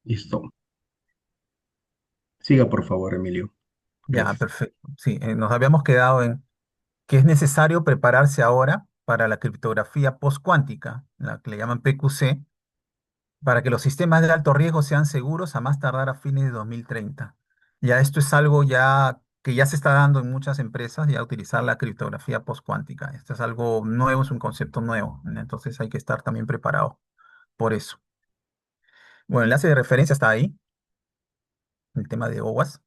Listo. Siga, por favor, Emilio. Ya, Gracias. perfecto. Sí, nos habíamos quedado en que es necesario prepararse ahora para la criptografía postcuántica, la que le llaman PQC, para que los sistemas de alto riesgo sean seguros a más tardar a fines de 2030. Ya esto es algo ya que ya se está dando en muchas empresas, ya utilizar la criptografía postcuántica. Esto es algo nuevo, es un concepto nuevo, ¿no? Entonces hay que estar también preparado por eso. Bueno, el enlace de referencia está ahí, el tema de OWASP.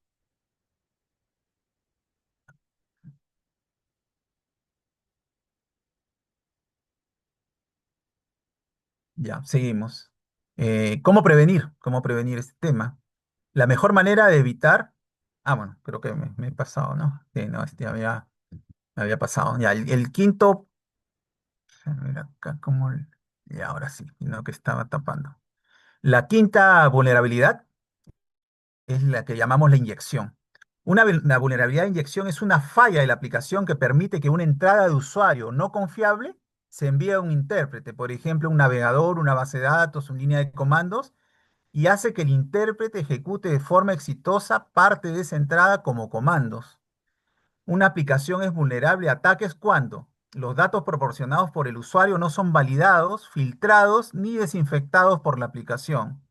Ya, seguimos. ¿Cómo prevenir? ¿Cómo prevenir este tema? La mejor manera de evitar. Ah, bueno, creo que me he pasado, ¿no? Sí, no, me había pasado. Ya, el quinto. A ver acá cómo. Y ahora sí, no que estaba tapando. La quinta vulnerabilidad es la que llamamos la inyección. Una vulnerabilidad de inyección es una falla de la aplicación que permite que una entrada de usuario no confiable se envíe a un intérprete, por ejemplo, un navegador, una base de datos, una línea de comandos, y hace que el intérprete ejecute de forma exitosa parte de esa entrada como comandos. Una aplicación es vulnerable a ataques cuando los datos proporcionados por el usuario no son validados, filtrados ni desinfectados por la aplicación.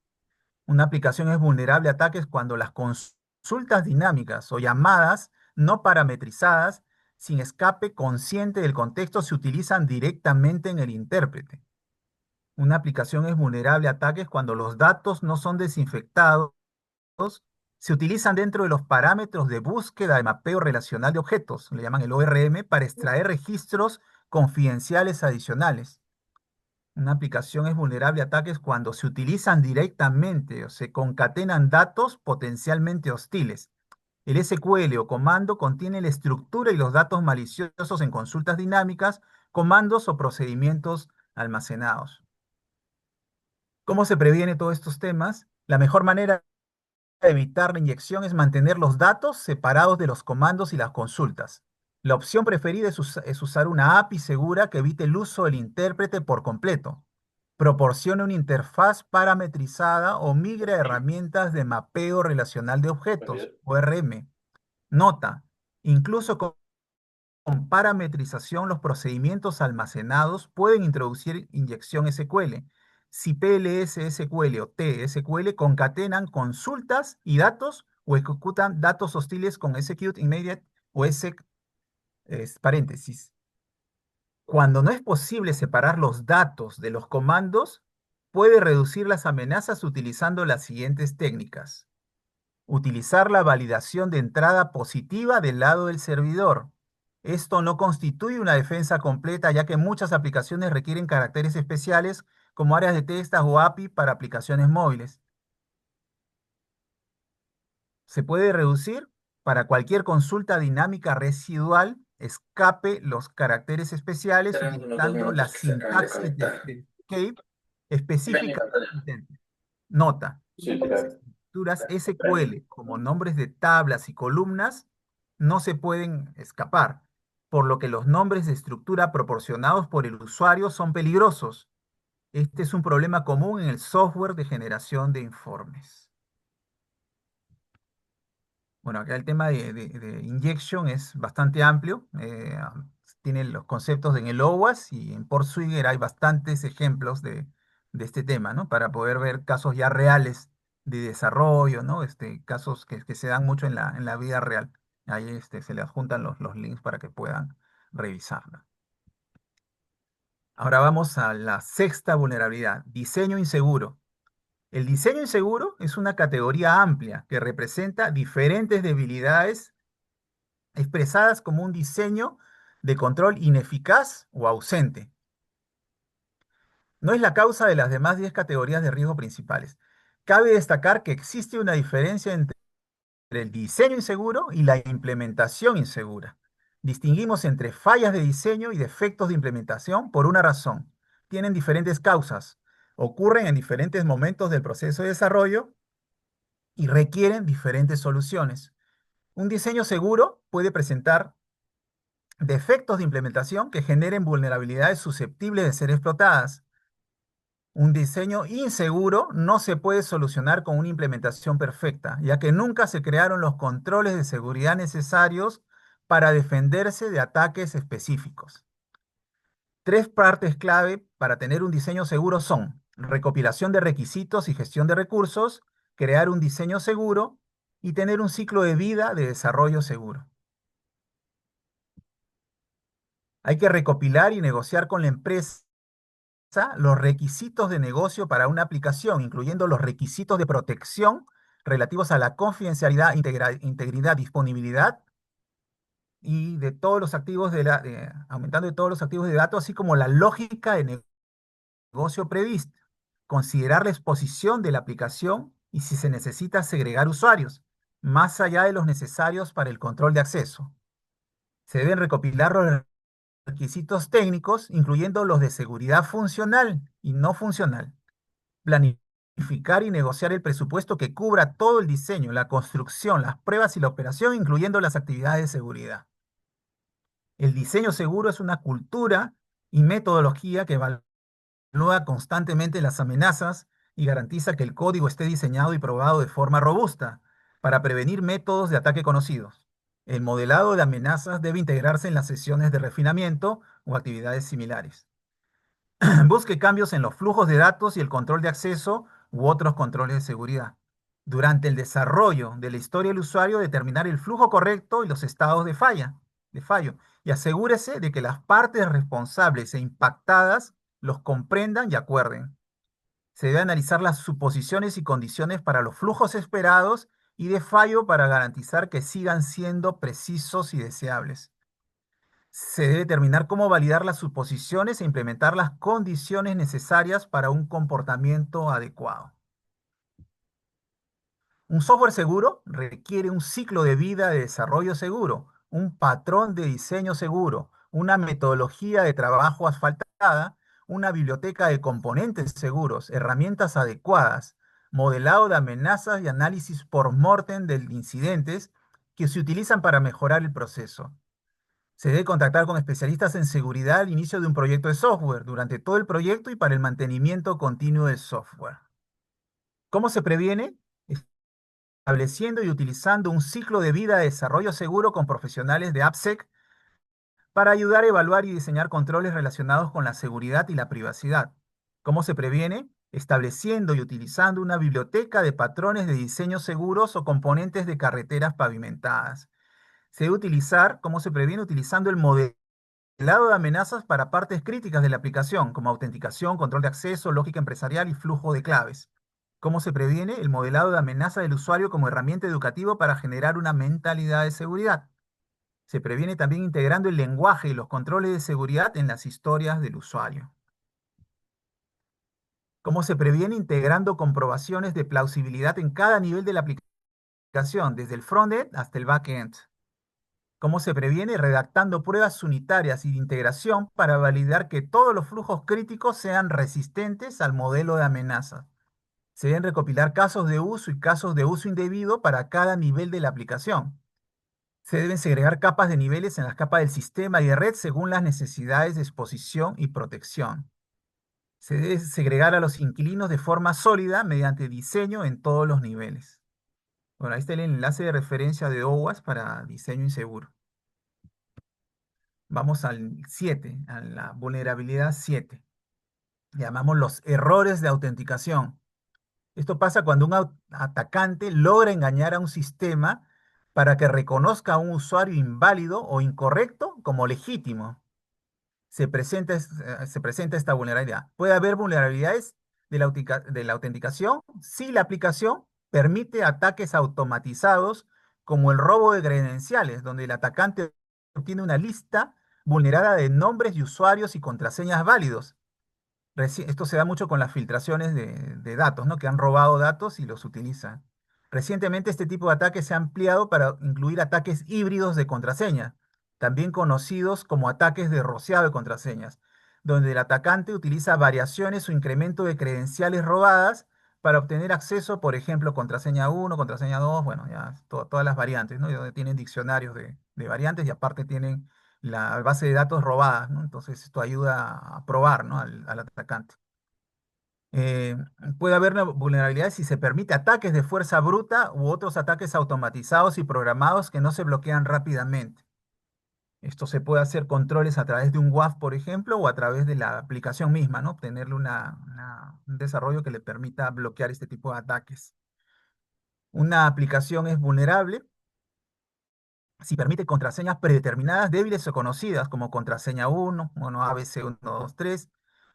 Una aplicación es vulnerable a ataques cuando las consultas dinámicas o llamadas no parametrizadas sin escape consciente del contexto se utilizan directamente en el intérprete. Una aplicación es vulnerable a ataques cuando los datos no son desinfectados, se utilizan dentro de los parámetros de búsqueda de mapeo relacional de objetos, le llaman el ORM, para extraer registros confidenciales adicionales. Una aplicación es vulnerable a ataques cuando se utilizan directamente o se concatenan datos potencialmente hostiles. El SQL o comando contiene la estructura y los datos maliciosos en consultas dinámicas, comandos o procedimientos almacenados. ¿Cómo se previene todos estos temas? La mejor manera de evitar la inyección es mantener los datos separados de los comandos y las consultas. La opción preferida es usar una API segura que evite el uso del intérprete por completo. Proporciona una interfaz parametrizada o migre a herramientas de mapeo relacional de objetos, ORM. Nota, incluso con parametrización, los procedimientos almacenados pueden introducir inyección SQL. Si PLS SQL o TSQL concatenan consultas y datos o ejecutan datos hostiles con execute immediate o exec, paréntesis. Cuando no es posible separar los datos de los comandos, puede reducir las amenazas utilizando las siguientes técnicas. Utilizar la validación de entrada positiva del lado del servidor. Esto no constituye una defensa completa, ya que muchas aplicaciones requieren caracteres especiales como áreas de texto o API para aplicaciones móviles. Se puede reducir para cualquier consulta dinámica residual, escape los caracteres especiales Tenemos unos dos utilizando la minutos que se acaban de sintaxis de conectar. escape Ven en específica. pantalla. Nota, Sí, las claro. estructuras Prende. SQL como nombres de tablas y columnas no se pueden escapar, por lo que los nombres de estructura proporcionados por el usuario son peligrosos. Este es un problema común en el software de generación de informes. Bueno, acá el tema de injection es bastante amplio. Tiene los conceptos en el OWASP y en Portswigger hay bastantes ejemplos de este tema, ¿no? Para poder ver casos ya reales de desarrollo, ¿no? Casos que se dan mucho en la vida real. Ahí se le adjuntan los links para que puedan revisarla. Ahora vamos a la sexta vulnerabilidad, diseño inseguro. El diseño inseguro es una categoría amplia que representa diferentes debilidades expresadas como un diseño de control ineficaz o ausente. No es la causa de las demás 10 categorías de riesgo principales. Cabe destacar que existe una diferencia entre el diseño inseguro y la implementación insegura. Distinguimos entre fallas de diseño y defectos de implementación por una razón. Tienen diferentes causas, ocurren en diferentes momentos del proceso de desarrollo y requieren diferentes soluciones. Un diseño seguro puede presentar defectos de implementación que generen vulnerabilidades susceptibles de ser explotadas. Un diseño inseguro no se puede solucionar con una implementación perfecta, ya que nunca se crearon los controles de seguridad necesarios para defenderse de ataques específicos. Tres partes clave para tener un diseño seguro son recopilación de requisitos y gestión de recursos, crear un diseño seguro y tener un ciclo de vida de desarrollo seguro. Hay que recopilar y negociar con la empresa los requisitos de negocio para una aplicación, incluyendo los requisitos de protección relativos a la confidencialidad, integridad, disponibilidad y de todos los activos aumentando de todos los activos de datos, así como la lógica de negocio prevista, considerar la exposición de la aplicación y si se necesita segregar usuarios, más allá de los necesarios para el control de acceso. Se deben recopilar los requisitos técnicos, incluyendo los de seguridad funcional y no funcional. Planificar y negociar el presupuesto que cubra todo el diseño, la construcción, las pruebas y la operación, incluyendo las actividades de seguridad. El diseño seguro es una cultura y metodología que evalúa constantemente las amenazas y garantiza que el código esté diseñado y probado de forma robusta para prevenir métodos de ataque conocidos. El modelado de amenazas debe integrarse en las sesiones de refinamiento o actividades similares. Busque cambios en los flujos de datos y el control de acceso u otros controles de seguridad. Durante el desarrollo de la historia del usuario, determinar el flujo correcto y los estados de fallo, y asegúrese de que las partes responsables e impactadas los comprendan y acuerden. Se debe analizar las suposiciones y condiciones para los flujos esperados y de fallo para garantizar que sigan siendo precisos y deseables. Se debe determinar cómo validar las suposiciones e implementar las condiciones necesarias para un comportamiento adecuado. Un software seguro requiere un ciclo de vida de desarrollo seguro, un patrón de diseño seguro, una metodología de trabajo asfaltada, una biblioteca de componentes seguros, herramientas adecuadas, modelado de amenazas y análisis por mortem de incidentes que se utilizan para mejorar el proceso. Se debe contactar con especialistas en seguridad al inicio de un proyecto de software, durante todo el proyecto y para el mantenimiento continuo del software. ¿Cómo se previene? Estableciendo y utilizando un ciclo de vida de desarrollo seguro con profesionales de AppSec para ayudar a evaluar y diseñar controles relacionados con la seguridad y la privacidad. ¿Cómo se previene? Estableciendo y utilizando una biblioteca de patrones de diseño seguros o componentes de carreteras pavimentadas. Se debe utilizar, ¿cómo se previene? Utilizando el modelado de amenazas para partes críticas de la aplicación, como autenticación, control de acceso, lógica empresarial y flujo de claves. ¿Cómo se previene? El modelado de amenaza del usuario como herramienta educativa para generar una mentalidad de seguridad. Se previene también integrando el lenguaje y los controles de seguridad en las historias del usuario. ¿Cómo se previene? Integrando comprobaciones de plausibilidad en cada nivel de la aplicación, desde el frontend hasta el backend. ¿Cómo se previene? Redactando pruebas unitarias y de integración para validar que todos los flujos críticos sean resistentes al modelo de amenaza. Se deben recopilar casos de uso y casos de uso indebido para cada nivel de la aplicación. Se deben segregar capas de niveles en las capas del sistema y de red según las necesidades de exposición y protección. Se debe segregar a los inquilinos de forma sólida mediante diseño en todos los niveles. Bueno, ahí está el enlace de referencia de OWASP para diseño inseguro. Vamos al 7, a la vulnerabilidad 7. Llamamos los errores de autenticación. Esto pasa cuando un atacante logra engañar a un sistema para que reconozca a un usuario inválido o incorrecto como legítimo. Se presenta esta vulnerabilidad. Puede haber vulnerabilidades de la autenticación si la aplicación permite ataques automatizados como el robo de credenciales, donde el atacante obtiene una lista vulnerada de nombres y usuarios y contraseñas válidos. Esto se da mucho con las filtraciones de datos, ¿no? Que han robado datos y los utilizan. Recientemente este tipo de ataques se ha ampliado para incluir ataques híbridos de contraseña, también conocidos como ataques de rociado de contraseñas, donde el atacante utiliza variaciones o incremento de credenciales robadas para obtener acceso, por ejemplo, contraseña 1, contraseña 2, bueno, ya todas las variantes, ¿no? Y donde tienen diccionarios de variantes y aparte tienen la base de datos robada, ¿no? Entonces esto ayuda a probar, ¿no? al atacante. Eh, Puede haber vulnerabilidades si se permite ataques de fuerza bruta u otros ataques automatizados y programados que no se bloquean rápidamente. Esto se puede hacer controles a través de un WAF, por ejemplo, o a través de la aplicación misma, ¿no? Tenerle un desarrollo que le permita bloquear este tipo de ataques. Una aplicación es vulnerable si permite contraseñas predeterminadas, débiles o conocidas, como contraseña 1, bueno, ABC123,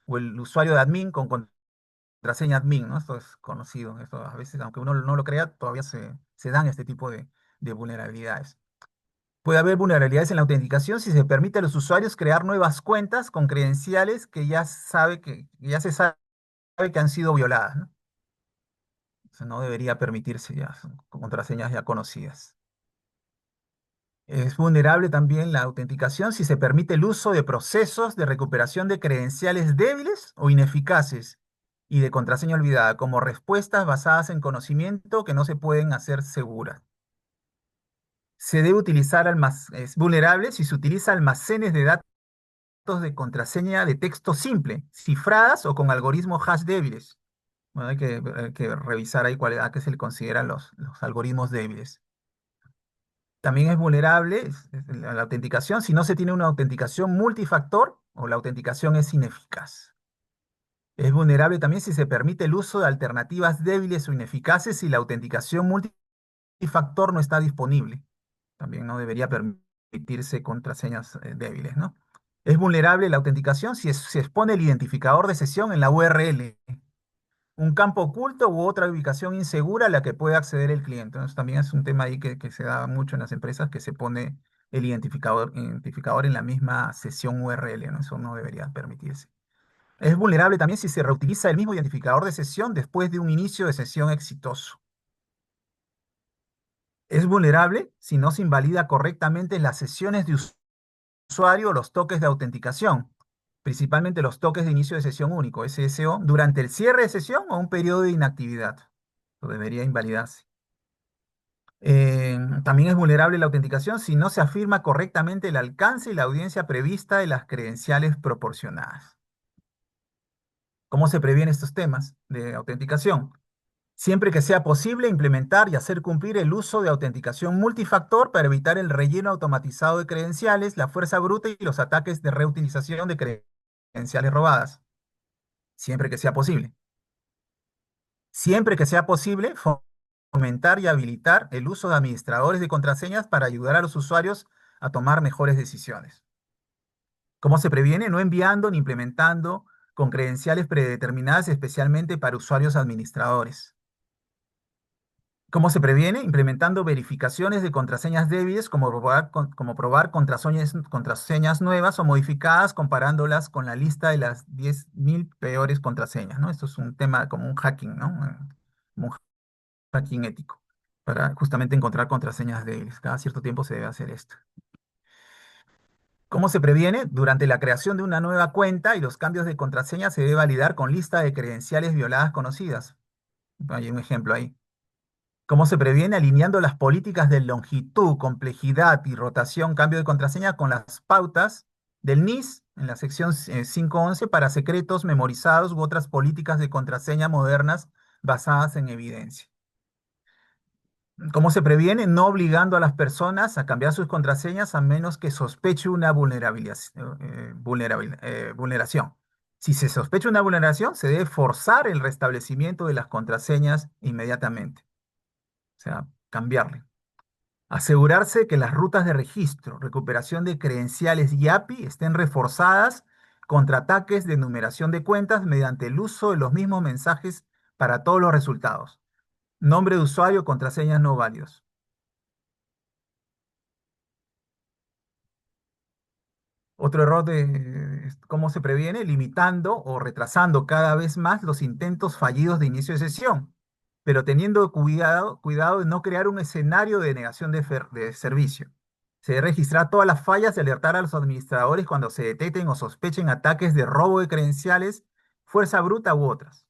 o el usuario de admin con contraseña admin, ¿no? Esto es conocido. Esto a veces, aunque uno no lo crea, todavía se dan este tipo de vulnerabilidades. Puede haber vulnerabilidades en la autenticación si se permite a los usuarios crear nuevas cuentas con credenciales que ya se sabe que han sido violadas, ¿no? O sea, no debería permitirse ya, son contraseñas ya conocidas. Es vulnerable también la autenticación si se permite el uso de procesos de recuperación de credenciales débiles o ineficaces y de contraseña olvidada, como respuestas basadas en conocimiento que no se pueden hacer seguras. Es vulnerable si se utiliza almacenes de datos de contraseña de texto simple, cifradas o con algoritmos hash débiles. Bueno, hay que revisar ahí a qué se le consideran los algoritmos débiles. También es vulnerable la autenticación si no se tiene una autenticación multifactor o la autenticación es ineficaz. Es vulnerable también si se permite el uso de alternativas débiles o ineficaces si la autenticación multifactor no está disponible. También no debería permitirse contraseñas débiles, ¿no? Es vulnerable la autenticación si se expone el identificador de sesión en la URL, un campo oculto u otra ubicación insegura a la que puede acceder el cliente. Entonces, también es un tema ahí que se da mucho en las empresas, que se pone el identificador en la misma sesión URL, ¿no? Eso no debería permitirse. Es vulnerable también si se reutiliza el mismo identificador de sesión después de un inicio de sesión exitoso. Es vulnerable si no se invalida correctamente las sesiones de usuario o los toques de autenticación, principalmente los toques de inicio de sesión único, SSO, durante el cierre de sesión o un periodo de inactividad. Lo debería invalidarse. También es vulnerable la autenticación si no se afirma correctamente el alcance y la audiencia prevista de las credenciales proporcionadas. ¿Cómo se previene estos temas de autenticación? Siempre que sea posible implementar y hacer cumplir el uso de autenticación multifactor para evitar el relleno automatizado de credenciales, la fuerza bruta y los ataques de reutilización de credenciales robadas. Siempre que sea posible. Siempre que sea posible, fomentar y habilitar el uso de administradores de contraseñas para ayudar a los usuarios a tomar mejores decisiones. ¿Cómo se previene? No enviando ni implementando con credenciales predeterminadas especialmente para usuarios administradores. ¿Cómo se previene? Implementando verificaciones de contraseñas débiles como probar contraseñas nuevas o modificadas comparándolas con la lista de las 10.000 peores contraseñas, ¿no? Esto es un tema como un hacking, ¿no? Como un hacking ético, para justamente encontrar contraseñas débiles. Cada cierto tiempo se debe hacer esto. ¿Cómo se previene? Durante la creación de una nueva cuenta y los cambios de contraseña se debe validar con lista de credenciales violadas conocidas. Hay un ejemplo ahí. ¿Cómo se previene? Alineando las políticas de longitud, complejidad y rotación, cambio de contraseña con las pautas del NIS en la sección 511 para secretos memorizados u otras políticas de contraseña modernas basadas en evidencia. ¿Cómo se previene? No obligando a las personas a cambiar sus contraseñas a menos que sospeche una vulneración. Si se sospecha una vulneración, se debe forzar el restablecimiento de las contraseñas inmediatamente. O sea, cambiarle. Asegurarse que las rutas de registro, recuperación de credenciales y API estén reforzadas contra ataques de numeración de cuentas mediante el uso de los mismos mensajes para todos los resultados. Nombre de usuario, contraseñas no válidos. Otro error de cómo se previene, limitando o retrasando cada vez más los intentos fallidos de inicio de sesión, pero teniendo cuidado de no crear un escenario de negación de servicio. Se debe registrar todas las fallas y alertar a los administradores cuando se detecten o sospechen ataques de robo de credenciales, fuerza bruta u otras.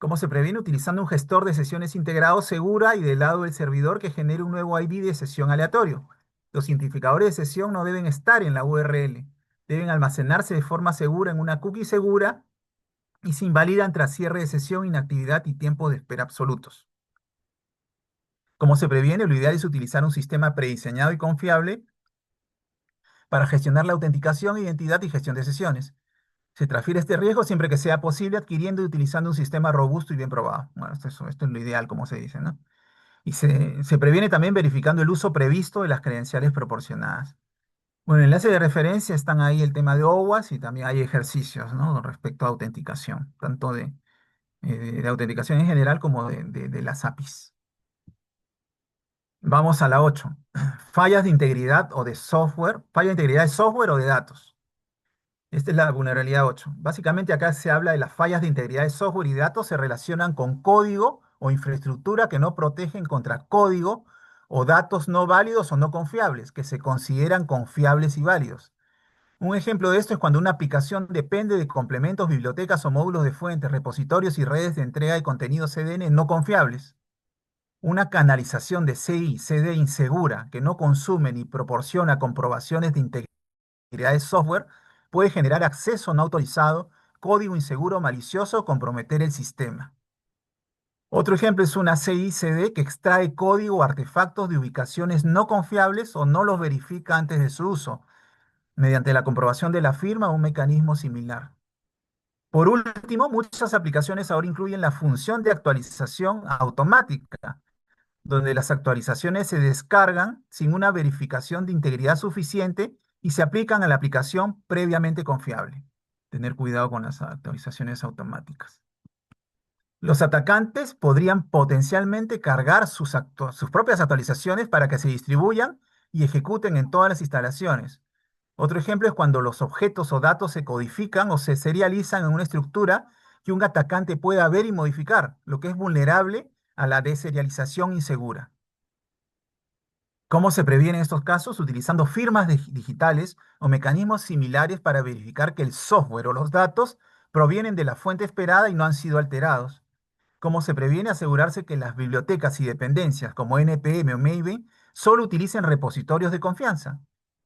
¿Cómo se previene? Utilizando un gestor de sesiones integrado, segura y del lado del servidor que genere un nuevo ID de sesión aleatorio. Los identificadores de sesión no deben estar en la URL. Deben almacenarse de forma segura en una cookie segura y se invalidan tras cierre de sesión, inactividad y tiempo de espera absolutos. ¿Cómo se previene? Lo ideal es utilizar un sistema prediseñado y confiable para gestionar la autenticación, identidad y gestión de sesiones. Se transfiere este riesgo siempre que sea posible adquiriendo y utilizando un sistema robusto y bien probado. Bueno, esto es lo ideal, como se dice, ¿no? Y se previene también verificando el uso previsto de las credenciales proporcionadas. Bueno, en el enlace de referencia están ahí el tema de OWASP y también hay ejercicios, ¿no? Con respecto a autenticación, tanto de autenticación en general como de las APIs. Vamos a la 8. Fallas de integridad o de software. Falla de integridad de software o de datos. Esta es la vulnerabilidad 8. Básicamente acá se habla de las fallas de integridad de software y datos se relacionan con código o infraestructura que no protegen contra código o datos no válidos o no confiables, que se consideran confiables y válidos. Un ejemplo de esto es cuando una aplicación depende de complementos, bibliotecas o módulos de fuentes, repositorios y redes de entrega de contenido CDN no confiables. Una canalización de CI, CD insegura que no consume ni proporciona comprobaciones de integridad de software puede generar acceso no autorizado, código inseguro malicioso o comprometer el sistema. Otro ejemplo es una CI/CD que extrae código o artefactos de ubicaciones no confiables o no los verifica antes de su uso, mediante la comprobación de la firma o un mecanismo similar. Por último, muchas aplicaciones ahora incluyen la función de actualización automática, donde las actualizaciones se descargan sin una verificación de integridad suficiente y se aplican a la aplicación previamente confiable. Tener cuidado con las actualizaciones automáticas. Los atacantes podrían potencialmente cargar sus propias actualizaciones para que se distribuyan y ejecuten en todas las instalaciones. Otro ejemplo es cuando los objetos o datos se codifican o se serializan en una estructura que un atacante pueda ver y modificar, lo que es vulnerable a la deserialización insegura. ¿Cómo se previenen estos casos? Utilizando firmas digitales o mecanismos similares para verificar que el software o los datos provienen de la fuente esperada y no han sido alterados. ¿Cómo se previene? Asegurarse que las bibliotecas y dependencias como NPM o Maven solo utilicen repositorios de confianza.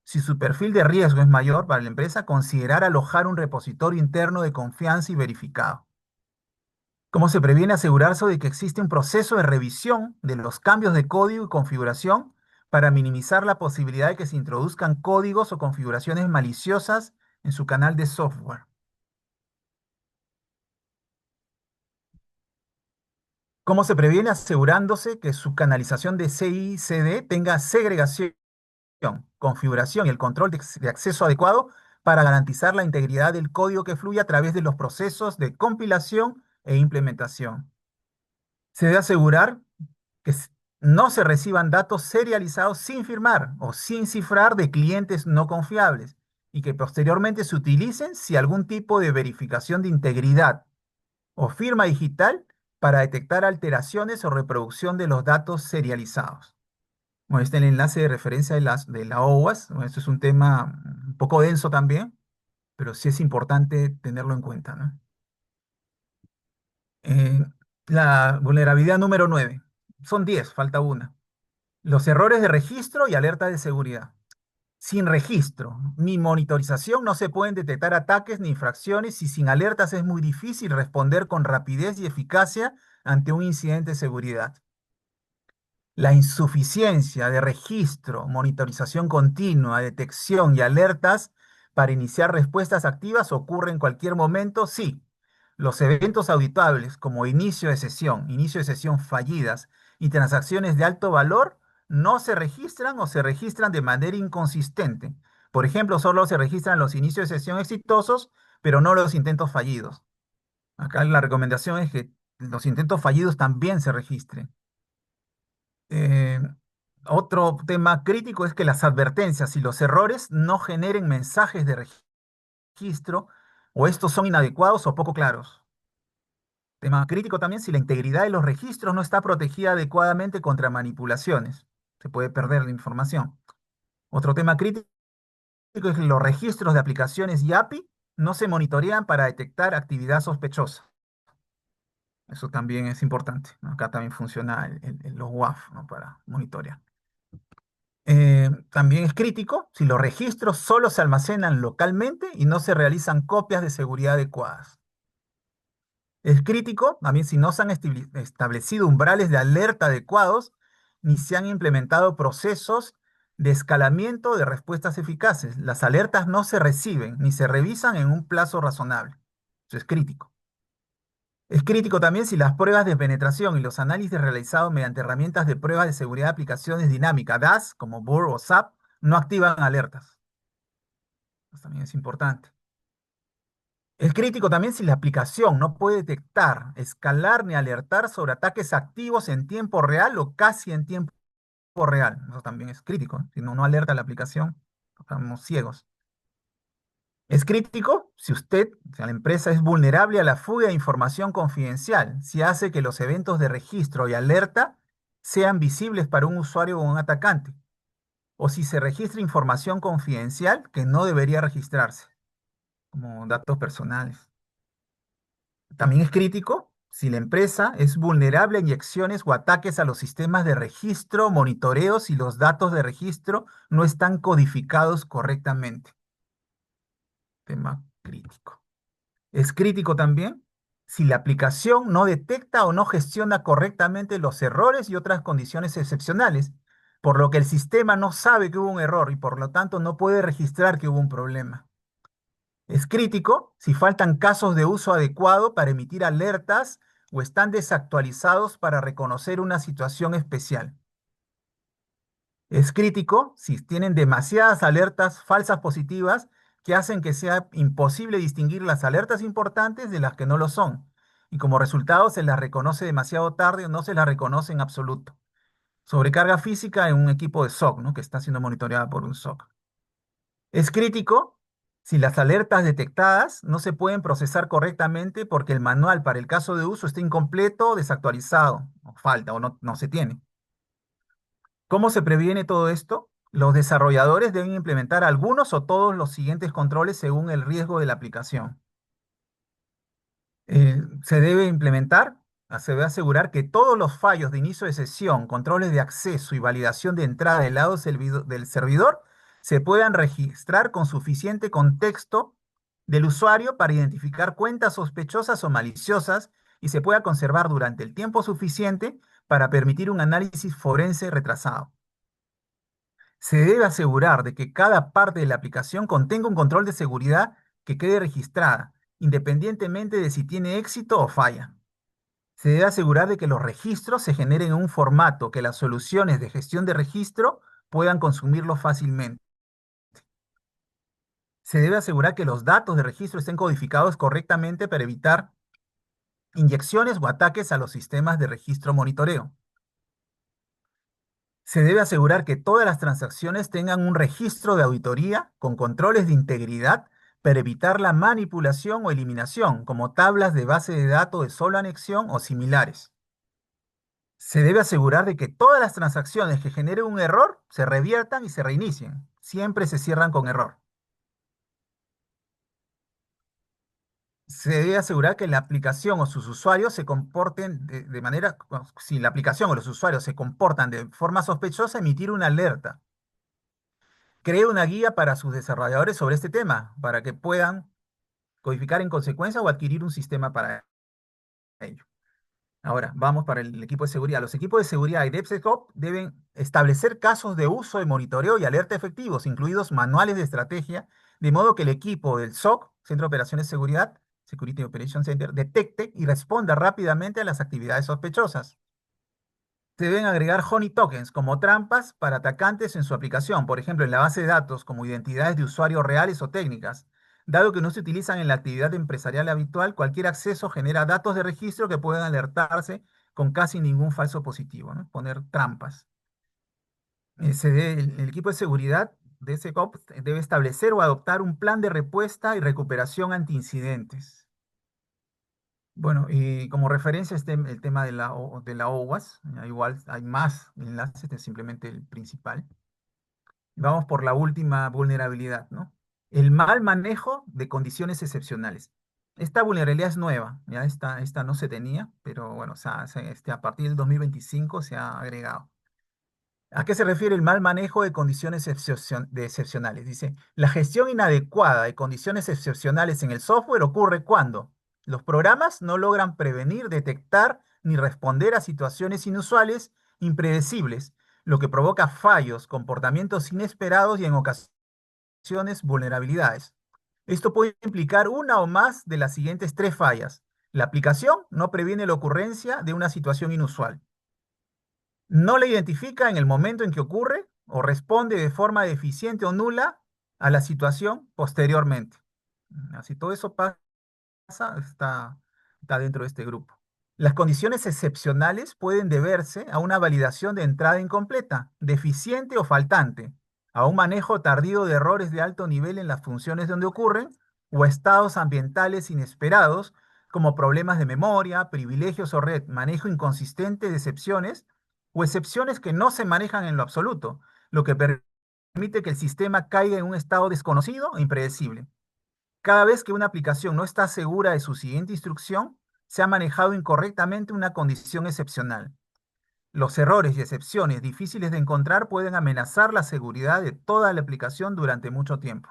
Si su perfil de riesgo es mayor para la empresa, considerar alojar un repositorio interno de confianza y verificado. ¿Cómo se previene? Asegurarse de que existe un proceso de revisión de los cambios de código y configuración para minimizar la posibilidad de que se introduzcan códigos o configuraciones maliciosas en su canal de software. ¿Cómo se previene? Asegurándose que su canalización de CI/CD tenga segregación, configuración y el control de acceso adecuado para garantizar la integridad del código que fluye a través de los procesos de compilación e implementación. Se debe asegurar que no se reciban datos serializados sin firmar o sin cifrar de clientes no confiables y que posteriormente se utilicen si algún tipo de verificación de integridad o firma digital para detectar alteraciones o reproducción de los datos serializados. Bueno, este es el enlace de referencia de la OWASP. Bueno, esto es un tema un poco denso también, pero sí es importante tenerlo en cuenta, ¿no? Eh, la vulnerabilidad número 9. Son 10, falta una. Los errores de registro y alerta de seguridad. Sin registro ni monitorización no se pueden detectar ataques ni infracciones y sin alertas es muy difícil responder con rapidez y eficacia ante un incidente de seguridad. La insuficiencia de registro, monitorización continua, detección y alertas para iniciar respuestas activas ocurre en cualquier momento, sí. Los eventos auditables como inicio de sesión fallidas y transacciones de alto valor no se registran o se registran de manera inconsistente. Por ejemplo, solo se registran los inicios de sesión exitosos, pero no los intentos fallidos. Acá la recomendación es que los intentos fallidos también se registren. Eh, Otro tema crítico es que las advertencias y los errores no generen mensajes de registro o estos son inadecuados o poco claros. Tema crítico también si la integridad de los registros no está protegida adecuadamente contra manipulaciones. Se puede perder la información. Otro tema crítico es que los registros de aplicaciones y API no se monitorean para detectar actividad sospechosa. Eso también es importante, ¿no? Acá también funciona los WAF, ¿no? Para monitorear. También es crítico si los registros solo se almacenan localmente y no se realizan copias de seguridad adecuadas. Es crítico también si no se han establecido umbrales de alerta adecuados, ni se han implementado procesos de escalamiento de respuestas eficaces. Las alertas no se reciben ni se revisan en un plazo razonable. Eso es crítico. Es crítico también si las pruebas de penetración y los análisis realizados mediante herramientas de pruebas de seguridad de aplicaciones dinámicas, DAS, como BUR o SAP, no activan alertas. Eso también es importante. Es crítico también si la aplicación no puede detectar, escalar ni alertar sobre ataques activos en tiempo real o casi en tiempo real. Eso también es crítico, ¿eh? Si no alerta la aplicación, estamos ciegos. Es crítico si usted, o sea, la empresa es vulnerable a la fuga de información confidencial, si hace que los eventos de registro y alerta sean visibles para un usuario o un atacante, o si se registra información confidencial que no debería registrarse, como datos personales. También es crítico si la empresa es vulnerable a inyecciones o ataques a los sistemas de registro, monitoreo si los datos de registro no están codificados correctamente. Tema crítico. Es crítico también si la aplicación no detecta o no gestiona correctamente los errores y otras condiciones excepcionales, por lo que el sistema no sabe que hubo un error y por lo tanto no puede registrar que hubo un problema. Es crítico si faltan casos de uso adecuado para emitir alertas o están desactualizados para reconocer una situación especial. Es crítico si tienen demasiadas alertas falsas positivas que hacen que sea imposible distinguir las alertas importantes de las que no lo son. Y como resultado se las reconoce demasiado tarde o no se las reconoce en absoluto. Sobrecarga física en un equipo de SOC, ¿no? Que está siendo monitoreada por un SOC. Es crítico si las alertas detectadas no se pueden procesar correctamente porque el manual para el caso de uso está incompleto o desactualizado, o falta o no se tiene. ¿Cómo se previene todo esto? Los desarrolladores deben implementar algunos o todos los siguientes controles según el riesgo de la aplicación. Se debe implementar, se debe asegurar que todos los fallos de inicio de sesión, controles de acceso y validación de entrada del lado del servidor se puedan registrar con suficiente contexto del usuario para identificar cuentas sospechosas o maliciosas y se pueda conservar durante el tiempo suficiente para permitir un análisis forense retrasado. Se debe asegurar de que cada parte de la aplicación contenga un control de seguridad que quede registrada, independientemente de si tiene éxito o falla. Se debe asegurar de que los registros se generen en un formato que las soluciones de gestión de registro puedan consumirlo fácilmente. Se debe asegurar que los datos de registro estén codificados correctamente para evitar inyecciones o ataques a los sistemas de registro monitoreo. Se debe asegurar que todas las transacciones tengan un registro de auditoría con controles de integridad para evitar la manipulación o eliminación, como tablas de base de datos de solo anexión o similares. Se debe asegurar de que todas las transacciones que generen un error se reviertan y se reinicien. Siempre se cierran con error. Se debe asegurar que la aplicación o sus usuarios se comporten de manera, si la aplicación o los usuarios se comportan de forma sospechosa, emitir una alerta. Cree una guía para sus desarrolladores sobre este tema, para que puedan codificar en consecuencia o adquirir un sistema para ello. Ahora, vamos para el equipo de seguridad. Los equipos de seguridad y DevSecOps deben establecer casos de uso de monitoreo y alerta efectivos, incluidos manuales de estrategia, de modo que el equipo del SOC, Centro de Operaciones de Seguridad, Security Operations Center, detecte y responda rápidamente a las actividades sospechosas. Se deben agregar honey tokens como trampas para atacantes en su aplicación, por ejemplo, en la base de datos como identidades de usuarios reales o técnicas. Dado que no se utilizan en la actividad empresarial habitual, cualquier acceso genera datos de registro que pueden alertarse con casi ningún falso positivo, ¿no? Poner trampas. El equipo de seguridad de SecOps debe establecer o adoptar un plan de respuesta y recuperación ante incidentes. Bueno, y como referencia este, el tema de de la OWASP, igual hay más enlaces, este es simplemente el principal. Vamos por la última vulnerabilidad, ¿no? El mal manejo de condiciones excepcionales. Esta vulnerabilidad es nueva, ya esta no se tenía, pero bueno, o sea, a partir del 2025 se ha agregado. ¿A qué se refiere el mal manejo de condiciones excepcionales? Dice, la gestión inadecuada de condiciones excepcionales en el software ocurre cuando Los programas no logran prevenir, detectar ni responder a situaciones inusuales, impredecibles, lo que provoca fallos, comportamientos inesperados y en ocasiones vulnerabilidades. Esto puede implicar una o más de las siguientes tres fallas. La aplicación no previene la ocurrencia de una situación inusual. No la identifica en el momento en que ocurre o responde de forma deficiente o nula a la situación posteriormente. Así todo eso pasa, está dentro de este grupo. Las condiciones excepcionales pueden deberse a una validación de entrada incompleta, deficiente o faltante, a un manejo tardío de errores de alto nivel en las funciones donde ocurren, o a estados ambientales inesperados, como problemas de memoria, privilegios o red, manejo inconsistente de excepciones, o excepciones que no se manejan en lo absoluto, lo que permite que el sistema caiga en un estado desconocido e impredecible. Cada vez que una aplicación no está segura de su siguiente instrucción, se ha manejado incorrectamente una condición excepcional. Los errores y excepciones difíciles de encontrar pueden amenazar la seguridad de toda la aplicación durante mucho tiempo.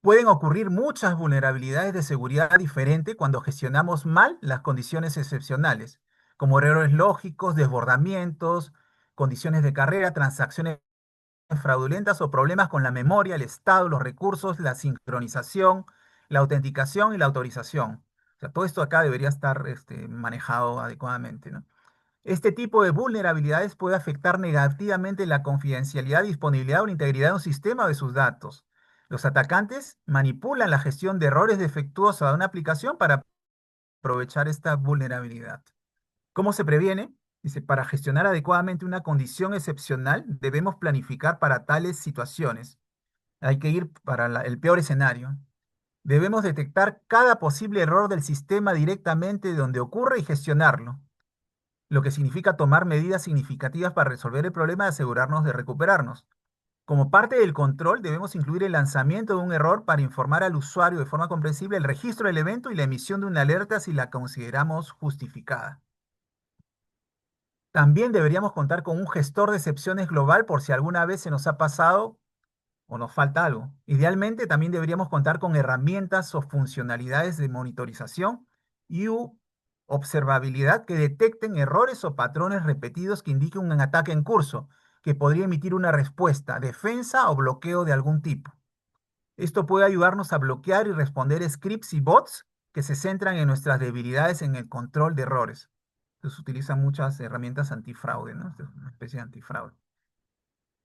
Pueden ocurrir muchas vulnerabilidades de seguridad diferentes cuando gestionamos mal las condiciones excepcionales, como errores lógicos, desbordamientos, condiciones de carrera, transacciones fraudulentas o problemas con la memoria, el estado, los recursos, la sincronización, la autenticación y la autorización. O sea, todo esto acá debería estar manejado adecuadamente, ¿no? Este tipo de vulnerabilidades puede afectar negativamente la confidencialidad, disponibilidad o la integridad de un sistema o de sus datos. Los atacantes manipulan la gestión de errores defectuosos de una aplicación para aprovechar esta vulnerabilidad. ¿Cómo se previene? Dice, para gestionar adecuadamente una condición excepcional, debemos planificar para tales situaciones. Hay que ir para el peor escenario. Debemos detectar cada posible error del sistema directamente de donde ocurre y gestionarlo, lo que significa tomar medidas significativas para resolver el problema y asegurarnos de recuperarnos. Como parte del control, debemos incluir el lanzamiento de un error para informar al usuario de forma comprensible el registro del evento y la emisión de una alerta si la consideramos justificada. También deberíamos contar con un gestor de excepciones global por si alguna vez se nos ha pasado o nos falta algo. Idealmente, también deberíamos contar con herramientas o funcionalidades de monitorización y observabilidad que detecten errores o patrones repetidos que indiquen un ataque en curso, que podría emitir una respuesta, defensa o bloqueo de algún tipo. Esto puede ayudarnos a bloquear y responder scripts y bots que se centran en nuestras debilidades en el control de errores. Entonces utilizan muchas herramientas antifraude, ¿no? Es una especie de antifraude.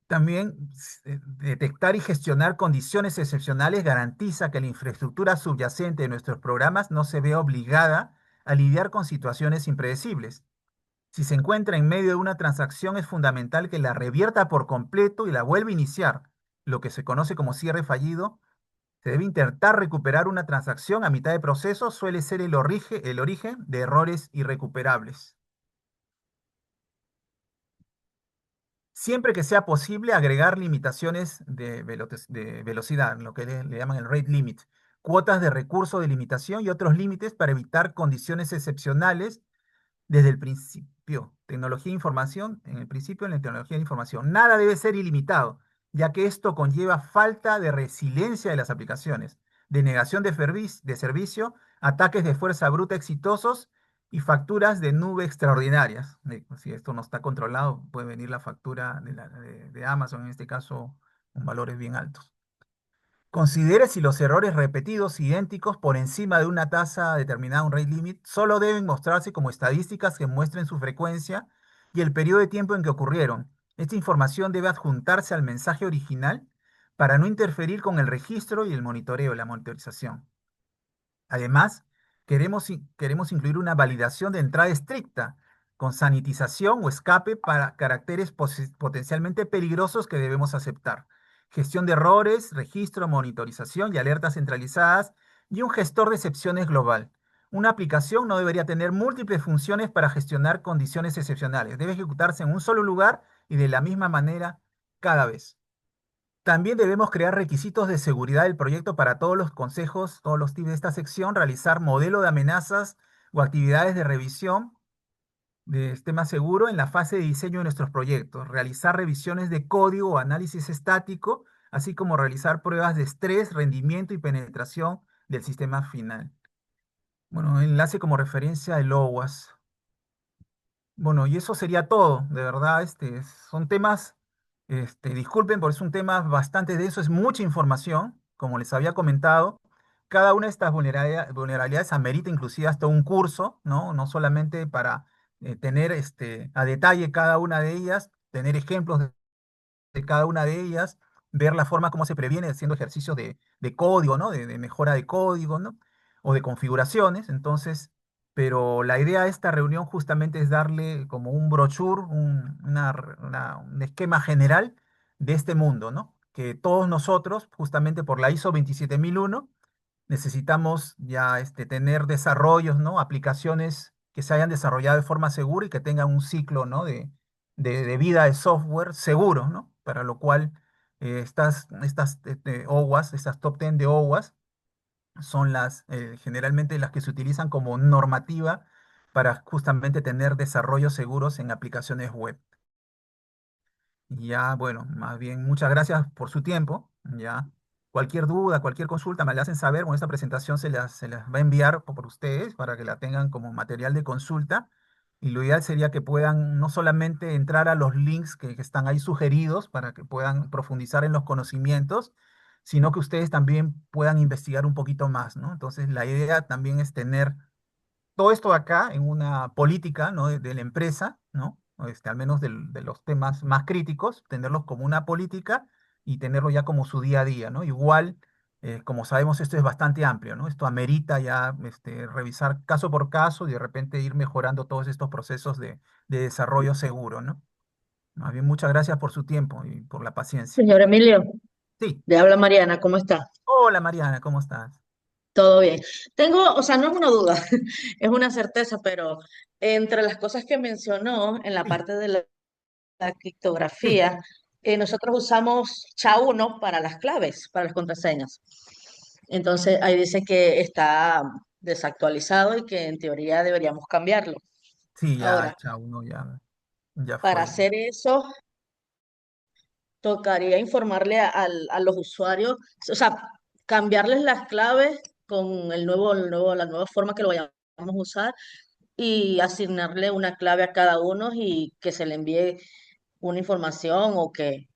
También detectar y gestionar condiciones excepcionales garantiza que la infraestructura subyacente de nuestros programas no se vea obligada a lidiar con situaciones impredecibles. Si se encuentra en medio de una transacción, es fundamental que la revierta por completo y la vuelva a iniciar, lo que se conoce como cierre fallido. Se debe intentar recuperar una transacción a mitad de proceso, suele ser el origen de errores irrecuperables. Siempre que sea posible, agregar limitaciones de velocidad, lo que le llaman el rate limit, cuotas de recurso de limitación y otros límites para evitar condiciones excepcionales desde el principio. Tecnología e información, en el principio en la tecnología de la información. Nada debe ser ilimitado, ya que esto conlleva falta de resiliencia de las aplicaciones, denegación de servicio, ataques de fuerza bruta exitosos y facturas de nube extraordinarias. Si esto no está controlado, puede venir la factura de Amazon, en este caso, con valores bien altos. Considere si los errores repetidos idénticos por encima de una tasa determinada, un rate limit, solo deben mostrarse como estadísticas que muestren su frecuencia y el periodo de tiempo en que ocurrieron. Esta información debe adjuntarse al mensaje original para no interferir con el registro y el monitoreo, la monitorización. Además, queremos incluir una validación de entrada estricta, con sanitización o escape para caracteres potencialmente peligrosos que debemos aceptar. Gestión de errores, registro, monitorización y alertas centralizadas y un gestor de excepciones global. Una aplicación no debería tener múltiples funciones para gestionar condiciones excepcionales. Debe ejecutarse en un solo lugar y de la misma manera cada vez. También debemos crear requisitos de seguridad del proyecto para todos los consejos, todos los tips de esta sección, realizar modelo de amenazas o actividades de revisión de sistema seguro en la fase de diseño de nuestros proyectos, realizar revisiones de código o análisis estático, así como realizar pruebas de estrés, rendimiento y penetración del sistema final. Bueno, enlace como referencia el OWASP. Bueno, y eso sería todo, de verdad, son temas, disculpen, pero es un tema bastante denso, es mucha información, como les había comentado. Cada una de estas vulnerabilidades amerita inclusive hasta un curso, ¿no? No solamente para tener a detalle cada una de ellas, tener ejemplos de cada una de ellas, ver la forma como se previene haciendo ejercicios de código, ¿no? De mejora de código, ¿no? O de configuraciones. Entonces, pero la idea de esta reunión justamente es darle como un brochure, un esquema general de este mundo, ¿no? Que todos nosotros, justamente por la ISO 27001, necesitamos ya tener desarrollos, ¿no? Aplicaciones que se hayan desarrollado de forma segura y que tengan un ciclo, ¿no? de vida de software seguro, ¿no? Para lo cual estas OWASP, estas top 10 de OWASP, son generalmente las que se utilizan como normativa para justamente tener desarrollos seguros en aplicaciones web. Ya, bueno, más bien muchas gracias por su tiempo. Ya, cualquier duda, cualquier consulta me la hacen saber. Bueno, esta presentación se las va a enviar por ustedes para que la tengan como material de consulta. Y lo ideal sería que puedan no solamente entrar a los links que están ahí sugeridos para que puedan profundizar en los conocimientos, sino que ustedes también puedan investigar un poquito más, ¿no? Entonces, la idea también es tener todo esto acá en una política, ¿no? de la empresa, ¿no? Al menos de los temas más críticos, tenerlos como una política y tenerlo ya como su día a día, ¿no? Igual, como sabemos, esto es bastante amplio, ¿no? Esto amerita ya revisar caso por caso y de repente ir mejorando todos estos procesos de desarrollo seguro, ¿no? Más bien, muchas gracias por su tiempo y por la paciencia. Señor Emilio, Sí. le habla Mariana, ¿cómo está? Hola Mariana, ¿cómo estás? ¿Todo bien? Tengo, o sea, no es una duda, es una certeza, pero entre las cosas que mencionó en la Sí, parte de la sí, criptografía, nosotros usamos SHA-1 para las claves, para las contraseñas. Entonces, ahí dice que está desactualizado y que en teoría deberíamos cambiarlo. sí, ya, Ahora, chao, uno ya para fue. hacer eso, tocaría informarle a los usuarios, o sea, cambiarles las claves con la nueva forma que lo vayamos a usar y asignarle una clave a cada uno y que se le envíe una información o que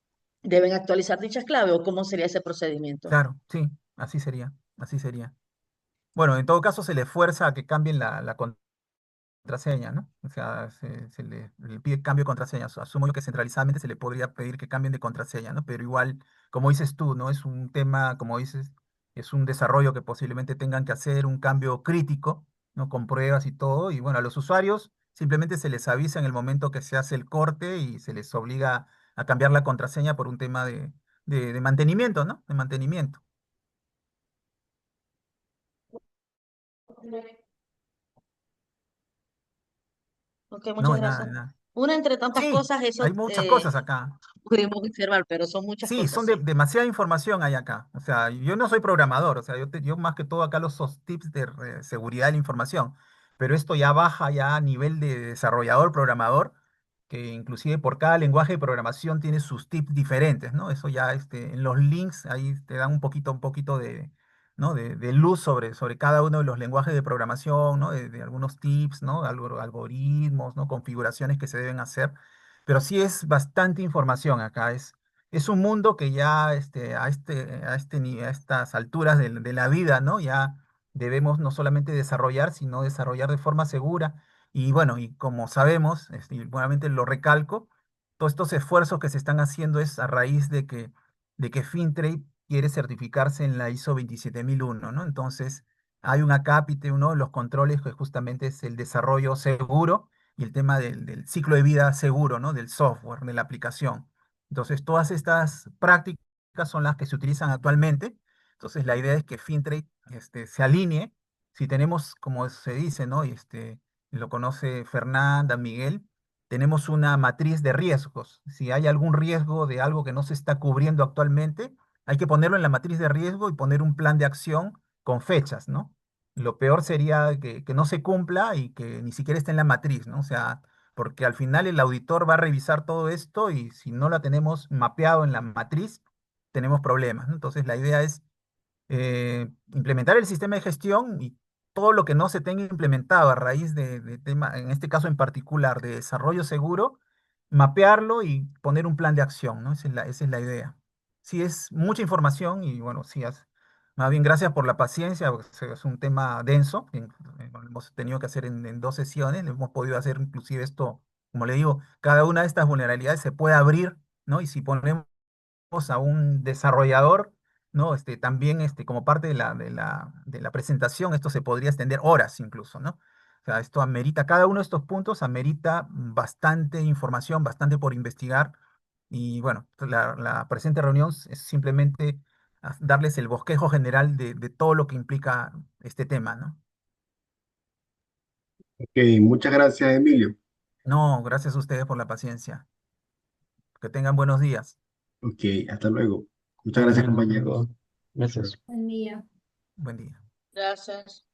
deben actualizar dichas claves o cómo sería ese procedimiento. Claro, sí, así sería, así sería. Bueno, en todo caso se le fuerza a que cambien la contraseña, ¿no? O sea, le pide cambio de contraseña. Asumo yo que centralizadamente se le podría pedir que cambien de contraseña, ¿no? Pero igual, como dices tú, ¿no? Es un tema, como dices, es un desarrollo que posiblemente tengan que hacer un cambio crítico, ¿no? Con pruebas y todo. Y bueno, a los usuarios simplemente se les avisa en el momento que se hace el corte y se les obliga a cambiar la contraseña por un tema de mantenimiento, ¿no? De mantenimiento. Ok, No, muchas de nada, gracias. de nada. Una entre tantas Sí, cosas, eso hay muchas cosas acá. pudimos observar, pero son muchas Sí, cosas, son sí. demasiada información hay acá. O sea, yo no soy programador, o sea, yo más que todo acá los tips de seguridad de la información, pero esto ya baja ya a nivel de desarrollador, programador, que inclusive por cada lenguaje de programación tiene sus tips diferentes, ¿no? Eso ya en los links ahí te dan un poquito ¿no? de luz sobre cada uno de los lenguajes de programación, ¿no? De algunos tips, ¿no? Algoritmos, ¿no? Configuraciones que se deben hacer. Pero sí es bastante información acá, es un mundo que ya a estas alturas de la vida, ¿no? Ya debemos no solamente desarrollar, sino desarrollar de forma segura. Y bueno, y como sabemos, y nuevamente lo recalco, todos estos esfuerzos que se están haciendo es a raíz de que FinTrade quiere certificarse en la ISO 27001, ¿no? Entonces, hay un acápite, uno de los controles que justamente es el desarrollo seguro y el tema del ciclo de vida seguro, ¿no? Del software, de la aplicación. Entonces, todas estas prácticas son las que se utilizan actualmente. Entonces, la idea es que FinTrade se alinee. Si tenemos, como se dice, ¿no? Lo conoce Fernanda, Miguel, tenemos una matriz de riesgos. Si hay algún riesgo de algo que no se está cubriendo actualmente, hay que ponerlo en la matriz de riesgo y poner un plan de acción con fechas, ¿no? Lo peor sería que no se cumpla y que ni siquiera esté en la matriz, ¿no? O sea, porque al final el auditor va a revisar todo esto y si no la tenemos mapeado en la matriz, tenemos problemas, ¿no? Entonces la idea es implementar el sistema de gestión y todo lo que no se tenga implementado a raíz de tema, en este caso en particular, de desarrollo seguro, mapearlo y poner un plan de acción, ¿no? Esa es la idea. Sí, es mucha información y bueno, sí, más bien gracias por la paciencia, porque es un tema denso, lo hemos tenido que hacer en 2 sesiones, lo hemos podido hacer inclusive esto, como le digo, cada una de estas vulnerabilidades se puede abrir, ¿no? Y si ponemos a un desarrollador, ¿no? También como parte de la presentación, esto se podría extender horas incluso, ¿no? O sea, esto amerita, cada uno de estos puntos amerita bastante información, bastante por investigar. Y bueno, la presente reunión es simplemente darles el bosquejo general de todo lo que implica este tema, ¿no? Ok, muchas gracias, Emilio. No, gracias a ustedes por la paciencia. Que tengan buenos días. Ok, hasta luego. Muchas Hasta gracias, luego. compañeros. Gracias. Buen día. Buen día. Gracias.